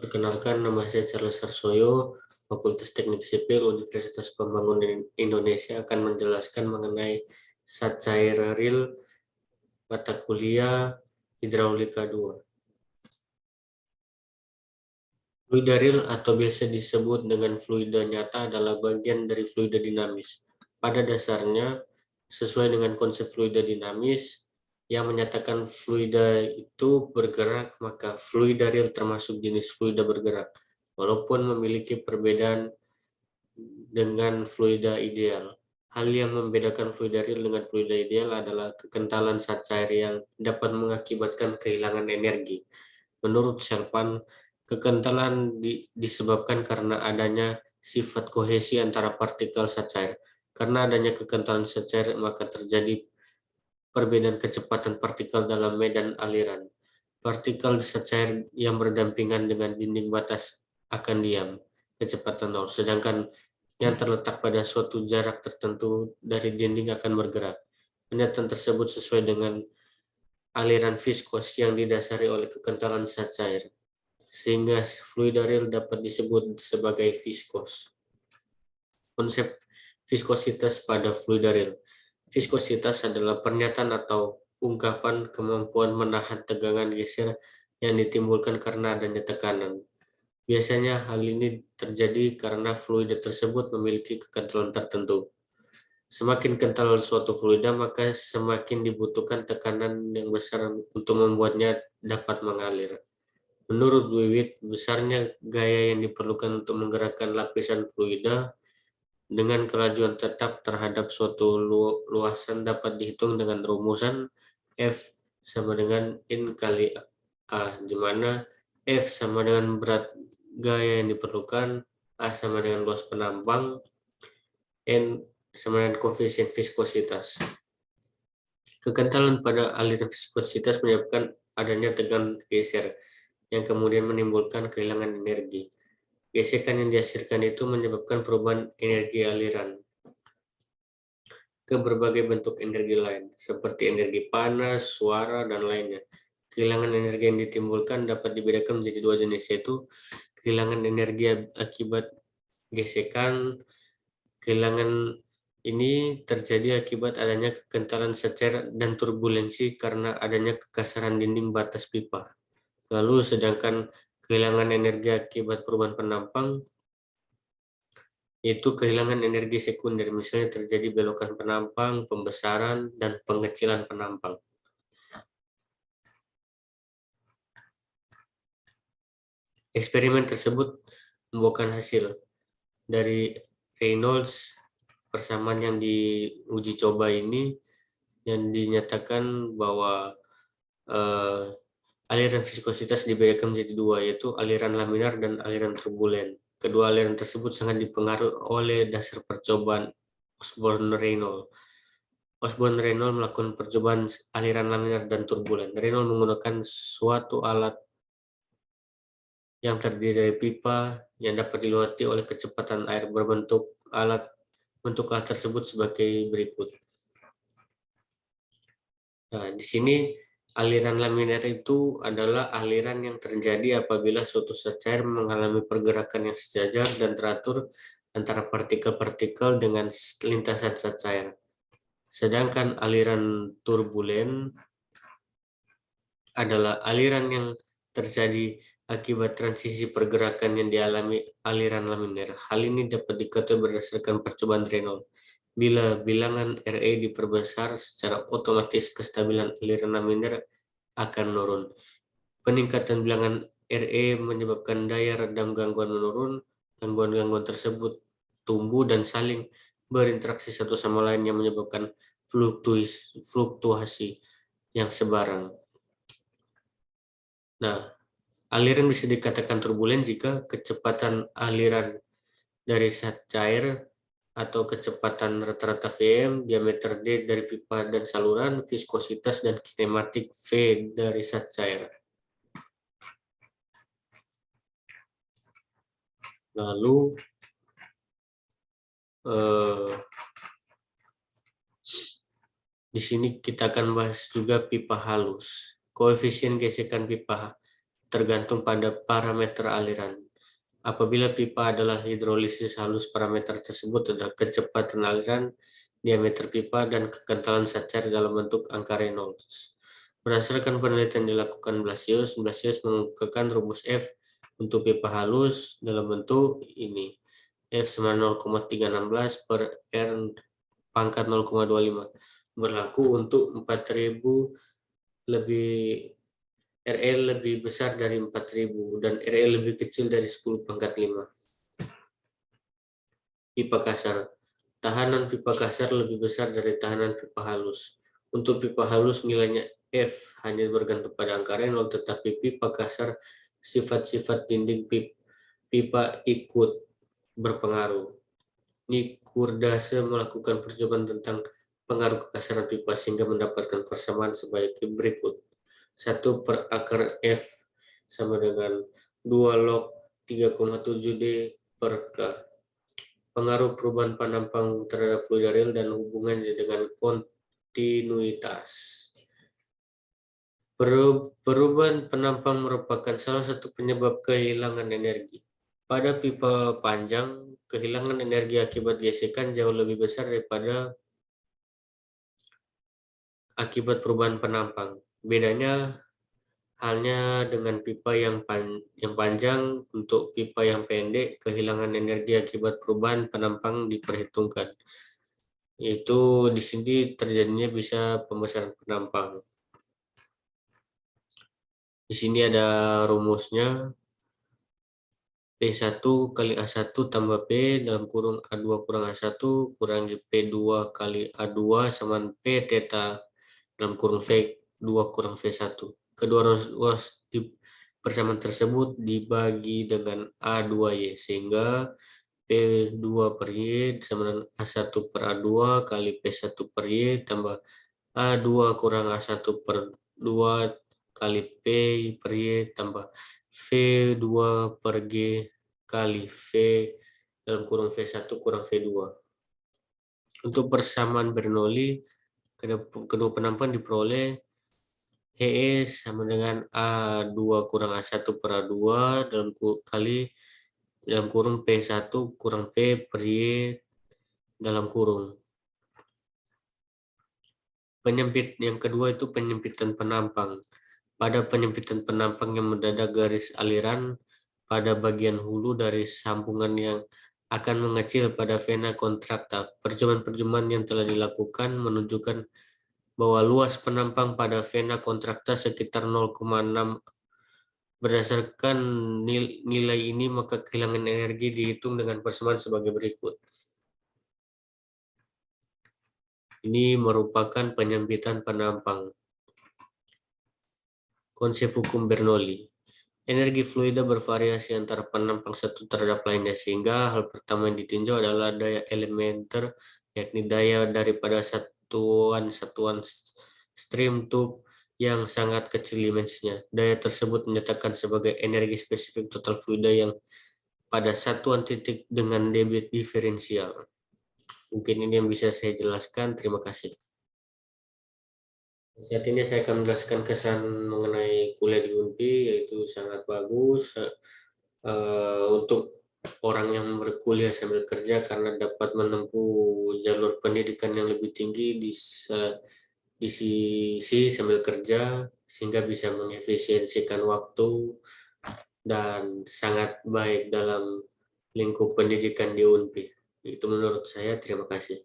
Perkenalkan, nama saya Charles Harsoyo, Fakultas Teknik Sipil Universitas Pembangunan Indonesia akan menjelaskan mengenai zat cair real mata kuliah Hidraulika 2. Fluida real atau biasa disebut dengan fluida nyata adalah bagian dari fluida dinamis. Pada dasarnya, sesuai dengan konsep fluida dinamis, yang menyatakan fluida itu bergerak, maka fluida real termasuk jenis fluida bergerak, walaupun memiliki perbedaan dengan fluida ideal. Hal yang membedakan fluida real dengan fluida ideal adalah kekentalan zat cair yang dapat mengakibatkan kehilangan energi. Menurut Sherpan, kekentalan disebabkan karena adanya sifat kohesi antara partikel zat cair. Karena adanya kekentalan zat cair, maka terjadi perbedaan kecepatan partikel dalam medan aliran. Partikel zat cair yang berdampingan dengan dinding batas akan diam, kecepatan 0, sedangkan yang terletak pada suatu jarak tertentu dari dinding akan bergerak. Pernyataan tersebut sesuai dengan aliran viskos yang didasari oleh kekentalan zat cair, sehingga fluida real dapat disebut sebagai viskos. Konsep viskositas pada fluida real. Viskositas adalah pernyataan atau ungkapan kemampuan menahan tegangan geser yang ditimbulkan karena adanya tekanan. Biasanya hal ini terjadi karena fluida tersebut memiliki kekentalan tertentu. Semakin kental suatu fluida, maka semakin dibutuhkan tekanan yang besar untuk membuatnya dapat mengalir. Menurut Wiwit, besarnya gaya yang diperlukan untuk menggerakkan lapisan fluida dengan kelajuan tetap terhadap suatu luasan dapat dihitung dengan rumusan F sama dengan N kali A, di mana F sama dengan berat gaya yang diperlukan, A sama dengan luas penampang, N sama dengan koefisien viskositas. Kekentalan pada aliran viskositas menyebabkan adanya tegangan geser yang kemudian menimbulkan kehilangan energi. Gesekan yang dihasilkan itu menyebabkan perubahan energi aliran ke berbagai bentuk energi lain, seperti energi panas, suara, dan lainnya. Kehilangan energi yang ditimbulkan dapat dibedakan menjadi dua jenis, yaitu kehilangan energi akibat gesekan. Kehilangan ini terjadi akibat adanya kekentalan zat cair dan turbulensi karena adanya kekasaran dinding batas pipa. Lalu sedangkan kehilangan energi akibat perubahan penampang yaitu kehilangan energi sekunder, misalnya terjadi belokan penampang, pembesaran, dan pengecilan penampang. Eksperimen tersebut membuahkan hasil. Dari Reynolds, persamaan yang diuji coba ini yang dinyatakan bahwa aliran viskositas dibedakan menjadi dua, yaitu aliran laminar dan aliran turbulen. Kedua aliran tersebut sangat dipengaruhi oleh dasar percobaan Osborne-Reynolds. Osborne-Reynolds melakukan percobaan aliran laminar dan turbulen. Reynolds menggunakan suatu alat yang terdiri dari pipa yang dapat dilewati oleh kecepatan air berbentuk alat. Bentuk alat tersebut sebagai berikut. Nah, di sini aliran laminar itu adalah aliran yang terjadi apabila suatu zat cair mengalami pergerakan yang sejajar dan teratur antara partikel-partikel dengan lintasan zat cair. Sedangkan aliran turbulen adalah aliran yang terjadi akibat transisi pergerakan yang dialami aliran laminar. Hal ini dapat diketahui berdasarkan percobaan Reynolds. Bila bilangan RE diperbesar, secara otomatis kestabilan aliran laminar akan menurun. Peningkatan bilangan RE menyebabkan daya redam gangguan menurun. Gangguan-gangguan tersebut tumbuh dan saling berinteraksi satu sama lain yang menyebabkan fluktuasi yang sebarang. Nah, aliran bisa dikatakan turbulen jika kecepatan aliran dari zat cair atau kecepatan rata-rata Vm, diameter D dari pipa dan saluran, viskositas dan kinematik V dari zat cair. Lalu di sini kita akan bahas juga pipa halus. Koefisien gesekan pipa tergantung pada parameter aliran. Apabila pipa adalah hidrolisis halus, parameter tersebut adalah kecepatan aliran, diameter pipa, dan kekentalan sacar dalam bentuk angka Reynolds. Berdasarkan penelitian dilakukan Blasius mengemukakan rumus F untuk pipa halus dalam bentuk ini. F sama 0,316 per R pangkat 0,25. Berlaku untuk 4000 lebih RL lebih besar dari 4000 dan RL lebih kecil dari 10 pangkat 5. Pipa kasar. Tahanan pipa kasar lebih besar dari tahanan pipa halus. Untuk pipa halus nilainya F hanya bergantung pada angka Reynolds, tetapi pipa kasar sifat-sifat dinding pipa ikut berpengaruh. Nicurdase melakukan percobaan tentang pengaruh kekasaran pipa sehingga mendapatkan persamaan sebagai berikut. 1 per akar F sama dengan 2 log 3,7 D per K. Pengaruh perubahan penampang terhadap fluid real dan hubungannya dengan kontinuitas. Perubahan penampang merupakan salah satu penyebab kehilangan energi. Pada pipa panjang, kehilangan energi akibat gesekan jauh lebih besar daripada akibat perubahan penampang. Bedanya halnya dengan pipa yang panjang. Untuk pipa yang pendek, kehilangan energi akibat perubahan penampang diperhitungkan. Yaitu di sini terjadinya bisa pembesaran penampang. Di sini ada rumusnya. P1 kali A1 tambah P dalam kurung A2 kurang A1 kurangi P2 kali A2 sama P theta dalam kurung V2 kurang V1. Kedua ruas di persamaan tersebut dibagi dengan A2Y sehingga P2 per Y sama dengan A1 per A2 kali P1 per Y tambah A2 kurang A1 per 2 kali P per Y tambah V2 per G kali V dalam kurung V1 kurang V2. Untuk persamaan Bernoulli, kedua penampang diperoleh HE sama dengan A2 kurang A1 per A2 dalam kurung P1 kurang P per Y dalam kurung. Yang kedua itu penyempitan penampang. Pada penyempitan penampang yang mendadak garis aliran pada bagian hulu dari sambungan yang akan mengecil pada vena kontrakta. Percobaan-percobaan yang telah dilakukan menunjukkan bahwa luas penampang pada vena kontrakta sekitar 0,6. Berdasarkan nilai ini, maka kehilangan energi dihitung dengan persamaan sebagai berikut. Ini merupakan penyempitan penampang. Konsep hukum Bernoulli. Energi fluida bervariasi antara penampang satu terhadap lainnya, sehingga hal pertama yang ditinjau adalah daya elementer, yakni daya daripada satuan-satuan stream tube yang sangat kecil dimensinya. Daya tersebut menyatakan sebagai energi spesifik total fluida yang pada satuan titik dengan debit diferensial. Mungkin ini yang bisa saya jelaskan. Terima kasih. Saat ini saya akan menjelaskan kesan mengenai kuliah di UNPI, yaitu sangat bagus untuk orang yang berkuliah sambil kerja karena dapat menempuh jalur pendidikan yang lebih tinggi di sisi sambil kerja, sehingga bisa mengefisiensikan waktu dan sangat baik dalam lingkup pendidikan di UNPI. Itu menurut saya. Terima kasih.